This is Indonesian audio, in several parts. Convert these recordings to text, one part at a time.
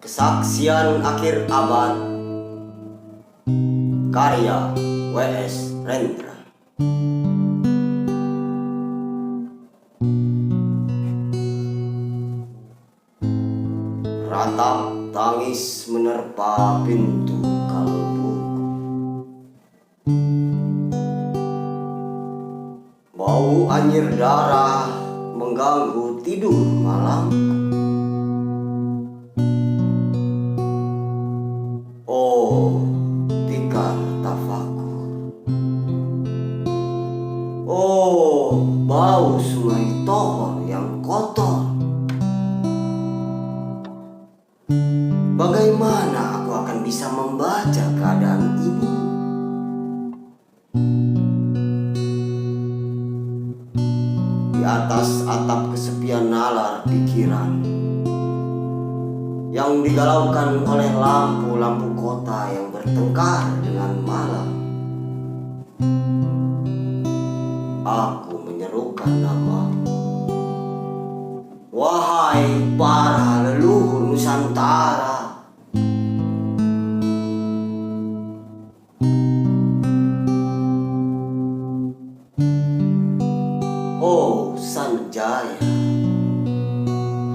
Kesaksian Akhir Abad, karya W.S. Rendra. Ratap tangis menerpa pintu kalbuku. Bau anyir darah mengganggu tidur malamku. Oh, tikar tafakur. Oh, bau sungai Tohor yang kotor. Bagaimana aku akan bisa membaca keadaan ini? Di atas atap kesepian nalar pikiran yang digalaukan oleh lampu-lampu kota yang bertengkar dengan malam, aku menyerukan namamu. Wahai para leluhur Nusantara, oh Sanjaya,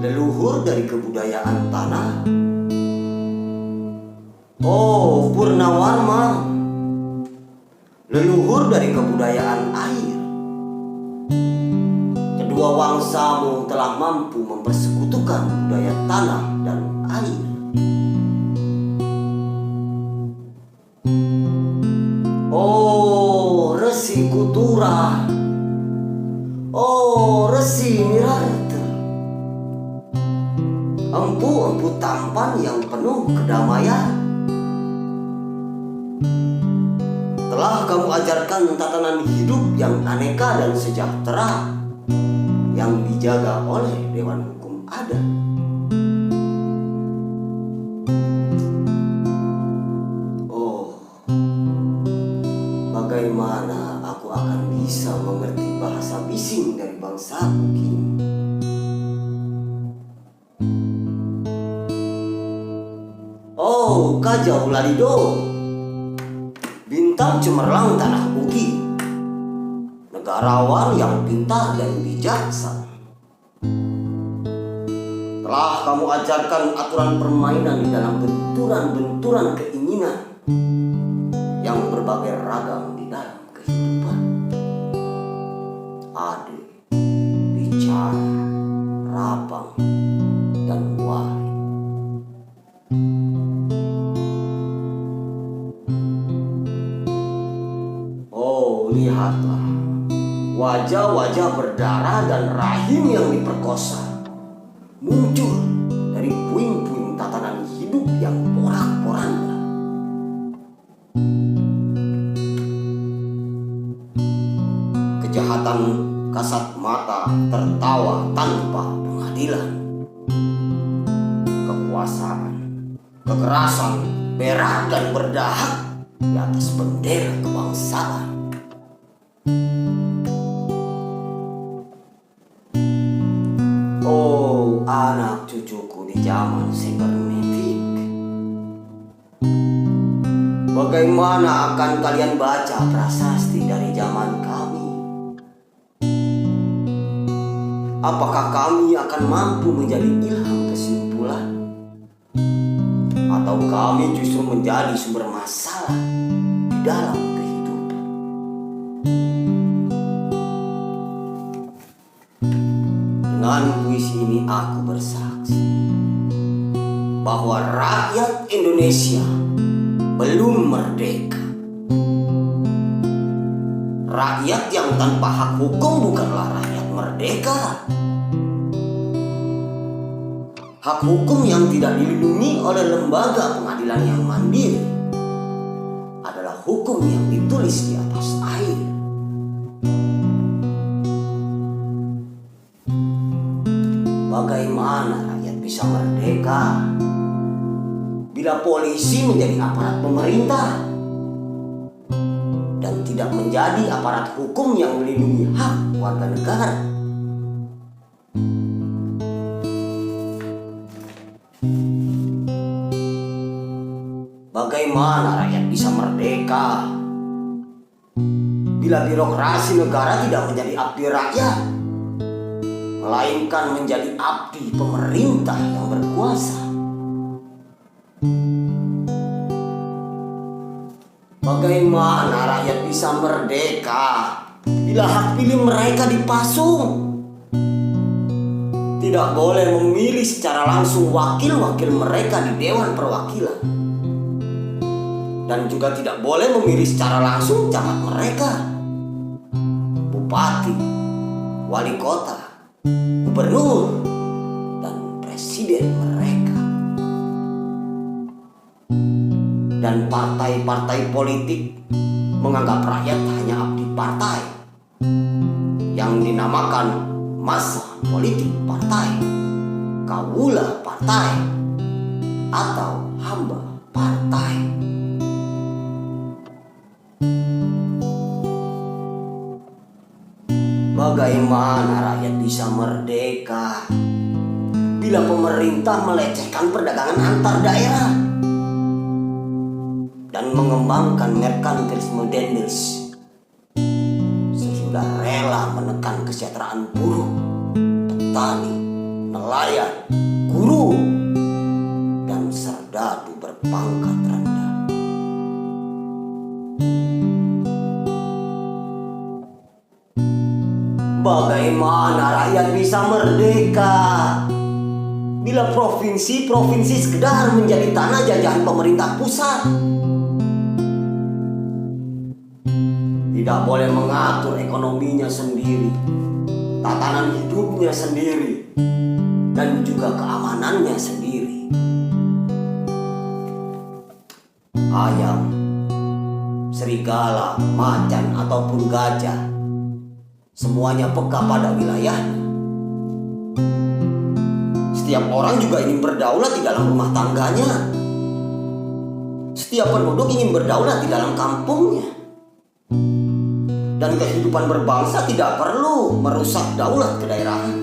leluhur dari kebudayaan tanah. Oh Purnawarma, leluhur dari kebudayaan air. Kedua wangsamu telah mampu mempersekutukan budaya tanah dan air. Oh Resi Kutura, oh Resi Mirarta, empu-empu tampan yang penuh kedamaian. Telah kamu ajarkan tatanan hidup yang aneka dan sejahtera yang dijaga oleh Dewan Hukum Adat. Oh, bagaimana aku akan bisa mengerti bahasa bising dari bangsaku kini? Oh, Kajau Lalido, bintang cemerlang tanah Ugi, negarawan yang pintar dan bijaksana. Telah kamu ajarkan aturan permainan di dalam benturan-benturan keinginan yang berbagai ragam di dalam kehidupan. Ade, bicara, rapang, dan wari. Lihatlah wajah-wajah berdarah dan rahim yang diperkosa muncul dari puing-puing tatanan hidup yang porak-poranda. Kejahatan kasat mata tertawa tanpa pengadilan. Kekuasaan, kekerasan, berak dan berdahak di atas bendera kebangsaan. Oh anak cucuku di zaman sibernetik, bagaimana akan kalian baca prasasti dari zaman kami? Apakah kami akan mampu menjadi ilham kesimpulan? Atau kami justru menjadi sumber masalah di dalam kehidupan? Dengan puisi ini aku bersaksi bahwa rakyat Indonesia belum merdeka. Rakyat yang tanpa hak hukum bukanlah rakyat merdeka. Hak hukum yang tidak dilindungi oleh lembaga pengadilan yang mandiri adalah hukum yang ditulis di atas air. Bagaimana rakyat bisa merdeka bila polisi menjadi aparat pemerintah dan tidak menjadi aparat hukum yang melindungi hak warga negara? Bagaimana rakyat bisa merdeka bila birokrasi negara tidak menjadi abdi rakyat, melainkan menjadi abdi pemerintah yang berkuasa? Bagaimana rakyat bisa merdeka bila hak pilih mereka dipasung? Tidak boleh memilih secara langsung wakil-wakil mereka di Dewan Perwakilan, dan juga tidak boleh memilih secara langsung camat mereka, bupati, wali kota, gubernur, dan presiden mereka. Dan partai-partai politik menganggap rakyat hanya abdi partai yang dinamakan massa politik partai, kawula partai, atau hamba partai. Bagaimana rakyat bisa merdeka bila pemerintah melecehkan perdagangan antar daerah dan mengembangkan merkantilisme dendels sehingga rela menekan kesejahteraan buruh, petani, nelayan, guru, dan serdadu berpangkat rendah? Bagaimana rakyat bisa merdeka bila provinsi-provinsi sekedar menjadi tanah jajahan pemerintah pusat? Tidak boleh mengatur ekonominya sendiri, tatanan hidupnya sendiri, dan juga keamanannya sendiri. Ayam, serigala, macan, ataupun gajah, semuanya peka pada wilayahnya. Setiap orang juga ingin berdaulat di dalam rumah tangganya. Setiap penduduk ingin berdaulat di dalam kampungnya. Dan kehidupan berbangsa tidak perlu merusak daulat kedaerahan.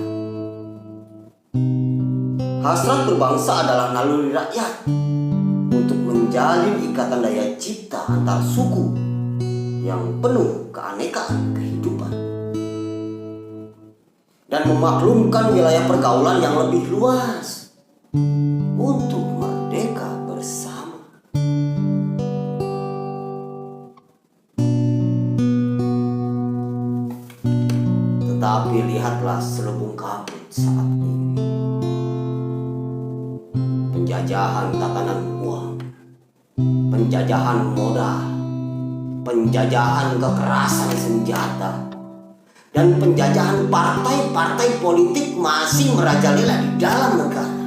Hasrat berbangsa adalah naluri rakyat untuk menjalin ikatan daya cipta antar suku yang penuh keanekaan kehidupan, dan memaklumkan wilayah pergaulan yang lebih luas untuk merdeka bersama. Tetapi lihatlah selubung kabut saat ini. Penjajahan tatanan uang, penjajahan modal, penjajahan kekerasan senjata, dan penjajahan partai-partai politik masih merajalela di dalam negara.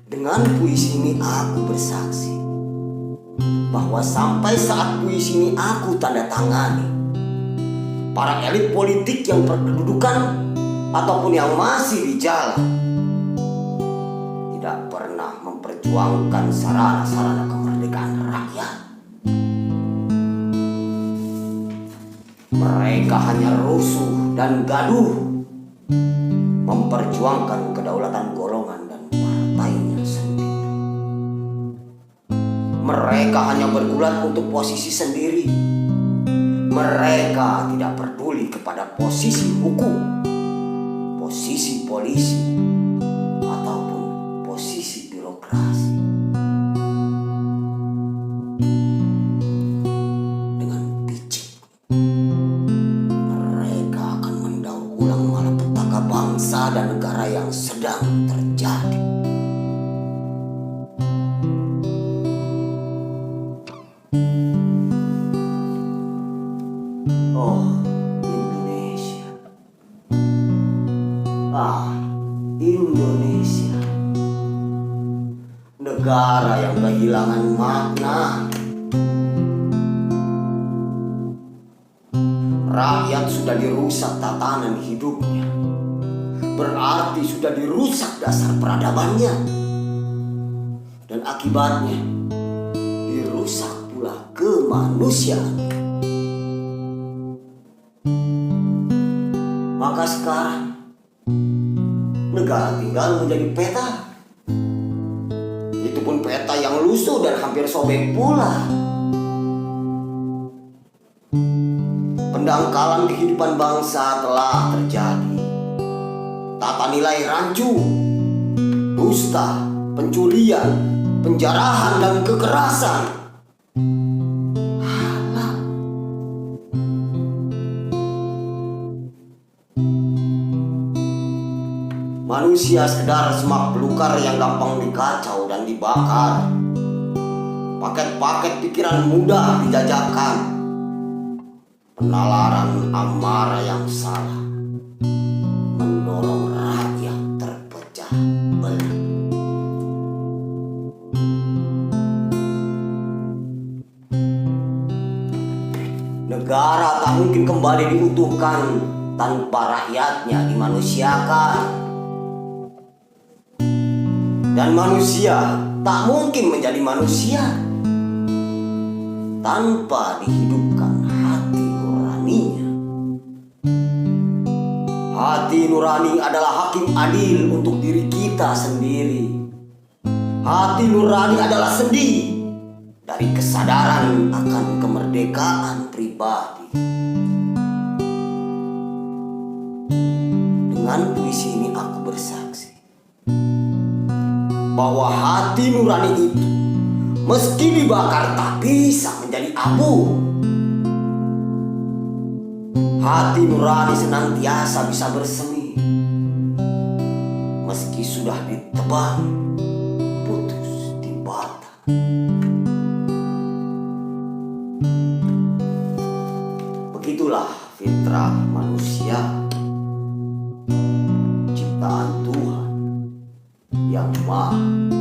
Dengan puisi ini aku bersaksi bahwa sampai saat puisi ini aku tanda tangani, para elit politik yang berkedudukan ataupun yang masih di jalan tidak pernah memperjuangkan sarana-sarana kemerdekaan rakyat. Mereka hanya rusuh dan gaduh memperjuangkan kedaulatan golongan dan partainya sendiri. Mereka hanya bergulat untuk posisi sendiri. Mereka tidak peduli kepada posisi hukum, posisi polisi, ataupun posisi birokrasi. Dengan picik, mereka akan mendaur ulang malapetaka bangsa dan negara yang sedang terjadi. Oh, Indonesia. Indonesia. Negara yang kehilangan makna. Rakyat sudah dirusak tatanan hidupnya. Berarti sudah dirusak dasar peradabannya. Dan akibatnya dirusak pula kemanusiaan. Maka sekarang mereka tinggal menjadi peta. Itu pun peta yang lusuh dan hampir sobek pula. Pendangkalan kehidupan bangsa telah terjadi. Tata nilai rancu, dusta, pencurian, penjarahan, dan kekerasan. Alah. Manusia sekedar semak belukar yang gampang dikacau dan dibakar. Paket-paket pikiran mudah dijajakan. Penalaran amarah yang salah mendorong rakyat terpecah belah. Negara tak mungkin kembali diutuhkan tanpa rakyatnya dimanusiakan. Dan manusia tak mungkin menjadi manusia tanpa dihidupkan hati nuraninya. Hati nurani adalah hakim adil untuk diri kita sendiri. Hati nurani adalah sendi dari kesadaran akan kemerdekaan pribadi. Dengan puisi ini aku bersaksi bahwa hati nurani itu meski dibakar tak bisa menjadi abu. Hati nurani senantiasa bisa bersemi meski sudah ditebang putus di batang. Begitulah fitrah manusia, ciptaan Tuhan yang Maha